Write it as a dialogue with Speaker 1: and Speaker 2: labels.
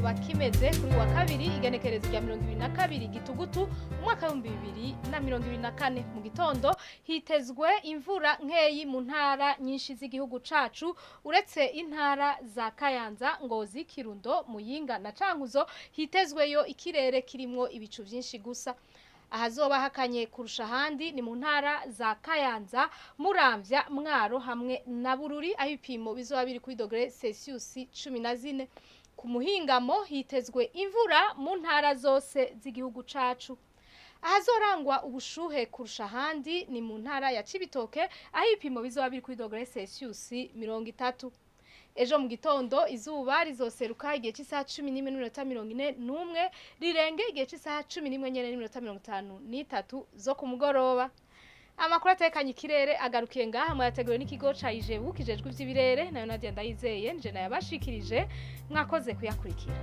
Speaker 1: kizoba kimeze kuri wa kabiri igenekerezo rya 2022 gitugutu umwaka wa 2024 mu gitondo hitezwe imvura nkeyi mu ntara nyinshi z'igihugu cacu uretse intara za Kayanza, Ngozi, Kirundo, Muyinga na Cankuzo hitezweyo ikirere kirimwo ibicu vyinshi gusa. Ahazoba hakanye kurusha handi ni mu ntara za Kayanza, Muramvya, Mwaro hamwe na Bururi aho ibipimo bizoba biri kuri dogere Celsius 14. Ku muhingamo hitezwe imvura mu ntara zose z'igihugu cacu. Ahazorangwa ubushuhe kurusha handi ni mu ntara ya Cibitoke aho ibipimo bizoba biri kuri dogere Celsius 30. Ejo mu gitondo izuba rizoseruka igihe cy'isaha 11:41 rirenge igihe cy'isaha 11:53 zo ku mugoroba. Amakuru atekanye ikirere agarukiye ngaha mu yateguriwe n'ikigo ca Ijebu kijejwe ivy'ibirere nayo Nadia Ndayizeye nje nayabashikirije mwakoze kuyakurikira.